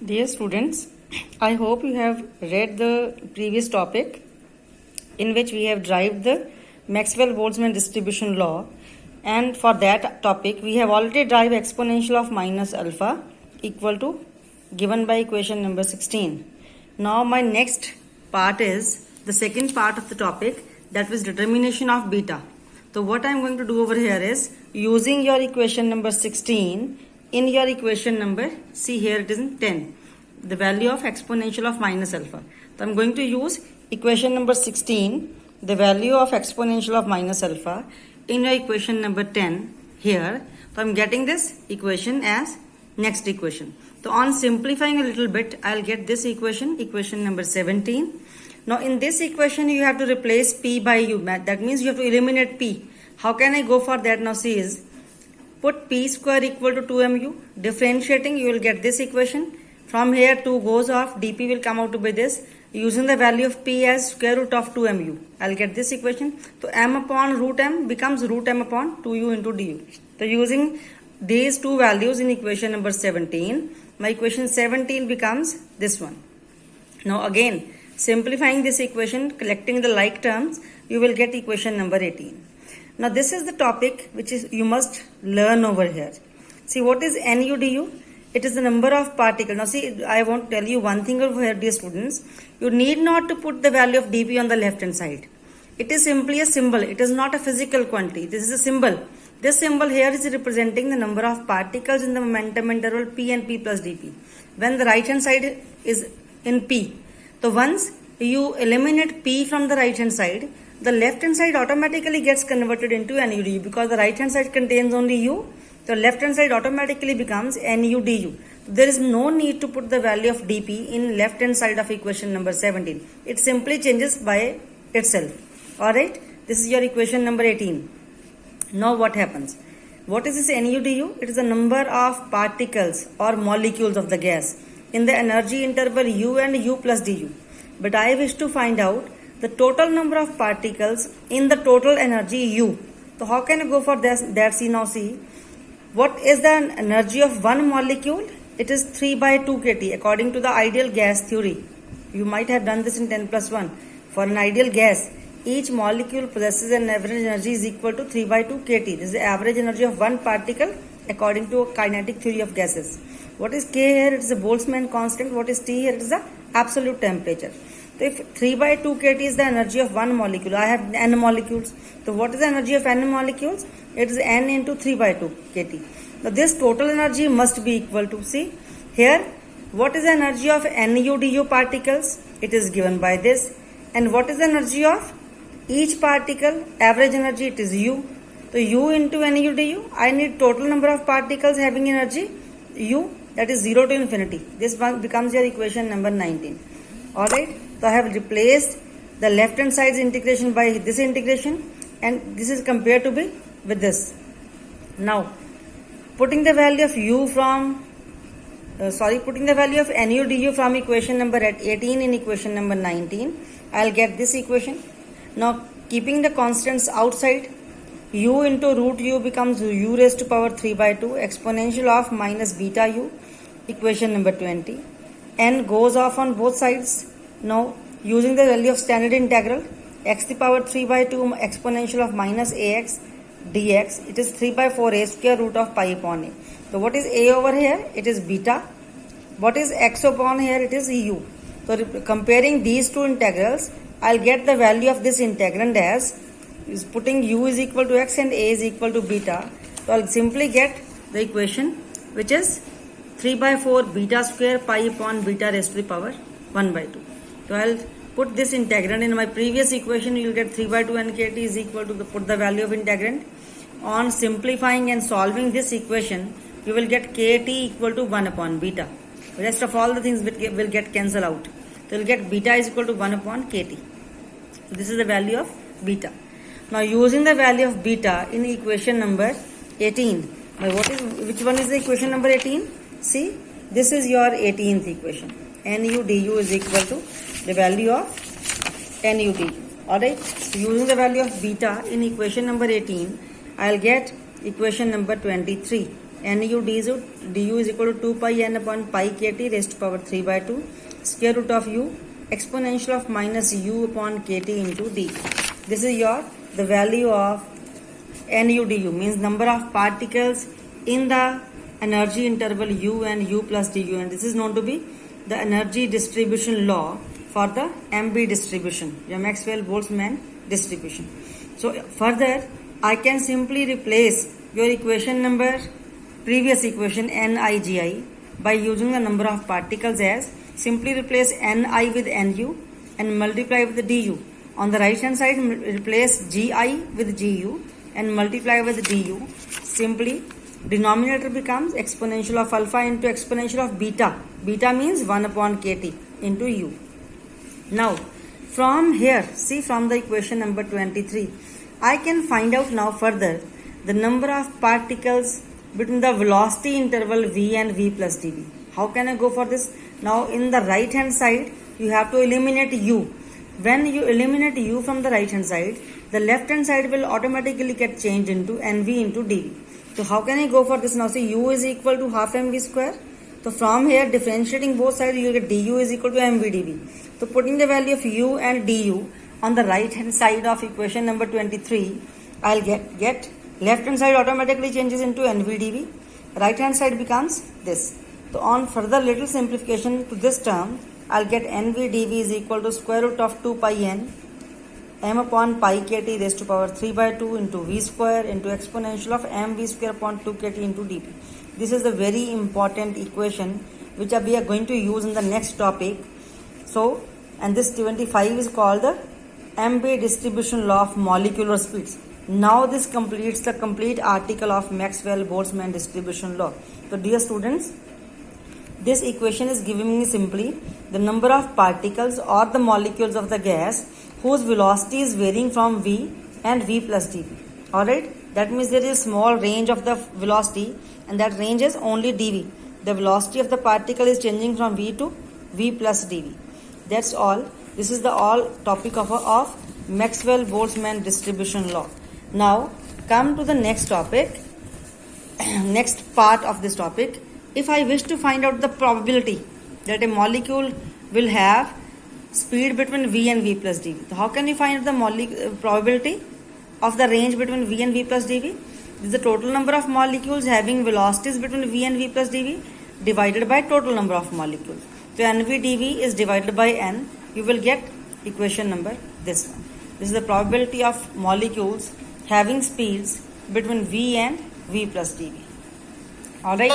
Dear students, I hope you have read the previous topic in which we have derived the Maxwell-Boltzmann distribution law, and for that topic we have already derived exponential of minus alpha equal to given by equation number 16. Now my next part is the second part of the topic, that was determination of beta. So what I am going to do over here is using your equation number 16 in your equation number, see here it is in 10, the value of exponential of minus alpha. So I am going to use equation number 16, the value of exponential of minus alpha in your equation number 10 here. So I am getting this equation as next equation. So on simplifying a little bit, I will get this equation number 17. Now in this equation you have to replace p by u. That means you have to eliminate p. How can I go for that? Now see is, put p square equal to 2mu. Differentiating, you will get this equation. From here 2 goes off, dp will come out to be this. Using the value of p as square root of 2mu, I will get this equation. So m upon root m becomes root m upon 2u into du. So using these two values in equation number 17, my equation 17 becomes this one. Now again, simplifying this equation, collecting the like terms, you will get equation number 18. Now this is the topic which is you must learn over here. See, what is nu du? It is the number of particles. Now see, I want to tell you one thing over here, dear students. You need not to put the value of dp on the left hand side. It is simply a symbol. It is not a physical quantity. This is a symbol. This symbol here is representing the number of particles in the momentum interval p and p plus dp. When the right hand side is in p, so once you eliminate p from the right hand side, the left hand side automatically gets converted into nu du, because the right hand side contains only u. The left hand side automatically becomes nu du. There is no need to put the value of dp in left hand side of equation number 17. It simply changes by itself. Alright, this is your equation number 18. Now what happens? What is this nu du? It is the number of particles or molecules of the gas in the energy interval u and u plus du. But I wish to find out the total number of particles in the total energy u. So how can I go for that? See, now see, what is the energy of one molecule? It is 3 by 2 kT according to the ideal gas theory. You might have done this in 10 plus 1. For an ideal gas, each molecule possesses an average energy is equal to 3 by 2 kT. This is the average energy of one particle according to a kinetic theory of gases. What is K here? It is the Boltzmann constant. What is T here? It is the absolute temperature. So if 3 by 2 kT is the energy of one molecule, I have n molecules. So what is the energy of n molecules? It is n into 3 by 2 kT. Now this total energy must be equal to, see here, what is the energy of nu du particles? It is given by this. And what is the energy of each particle? Average energy, it is u. So u into nu du, I need total number of particles having energy u, that is 0 to infinity. This one becomes your equation number 19. Alright, so I have replaced the left hand side's integration by this integration, and this is compared to be with this. Now putting the value of u from putting the value of nu du from equation number 18 in equation number 19, I will get this equation. Now keeping the constants outside, u into root u becomes u raised to power 3 by 2 exponential of minus beta u, equation number 20. N goes off on both sides. Now using the value of standard integral, x to the power 3 by 2 exponential of minus ax dx, it is 3 by 4 a square root of pi upon a. So what is a over here? It is beta. What is x upon here? It is u. So comparing these two integrals, I'll get the value of this integrand as is putting u is equal to x and a is equal to beta. So I'll simply get the equation which is 3 by 4 beta square pi upon beta raised to the power 1 by 2. So I'll put this integrand in my previous equation. You will get 3 by 2 n kT is equal to put the value of integrand. On simplifying and solving this equation, you will get kT equal to 1 upon beta. The rest of all the things will get cancelled out. So you will get beta is equal to 1 upon kT. So this is the value of beta. Now using the value of beta in equation number 18. Now which one is the equation number 18? See, this is your 18th equation. Nu du is equal to the value of nu du. Alright, so using the value of beta in equation number 18, I will get equation number 23. nu du is equal to 2 pi n upon pi kt raised to power 3 by 2 square root of u exponential of minus u upon kt into d. This is the value of nu du, means number of particles in the energy interval u and u plus du, and this is known to be the energy distribution law for the MB distribution, the Maxwell-Boltzmann distribution. So further I can simply replace your equation number, previous equation Nigi, by using the number of particles as simply replace Ni with Nu and multiply with the du. On the right hand side replace Gi with Gu and multiply with du. Simply denominator becomes exponential of alpha into exponential of beta. Beta means 1 upon kt into u. Now from here, see, from the equation number 23, I can find out now further the number of particles between the velocity interval v and v plus dv. How can I go for this? Now in the right hand side you have to eliminate u. When you eliminate u from the right hand side, the left hand side will automatically get changed into nv into dv. So how can I go for this now? See, u is equal to half mv square. So from here differentiating both sides, you get du is equal to mv dv. So putting the value of u and du on the right hand side of equation number 23, I'll get left hand side automatically changes into nv dv. Right hand side becomes this. So on further little simplification to this term, I'll get nv dv is equal to square root of 2 pi n m upon pi kt raised to power 3 by 2 into v square into exponential of mv square upon 2 kt into dv. This is a very important equation which we are going to use in the next topic. So, and this 25 is called the MB distribution law of molecular speeds. Now this completes the complete article of Maxwell-Boltzmann distribution law. So dear students, this equation is giving me simply the number of particles or the molecules of the gas whose velocity is varying from v and v plus dv. Alright, that means there is a small range of the velocity and that range is only dv. The velocity of the particle is changing from v to v plus dv. That's all. This is the all topic of Maxwell-Boltzmann distribution law. Now come to the next topic, next part of this topic. If I wish to find out the probability that a molecule will have speed between v and v plus dv, so how can you find the probability of the range between v and v plus dv? This is the total number of molecules having velocities between v and v plus dv divided by total number of molecules. So nv dv is divided by n. You will get equation number this one. This is the probability of molecules having speeds between v and v plus dv. Alright.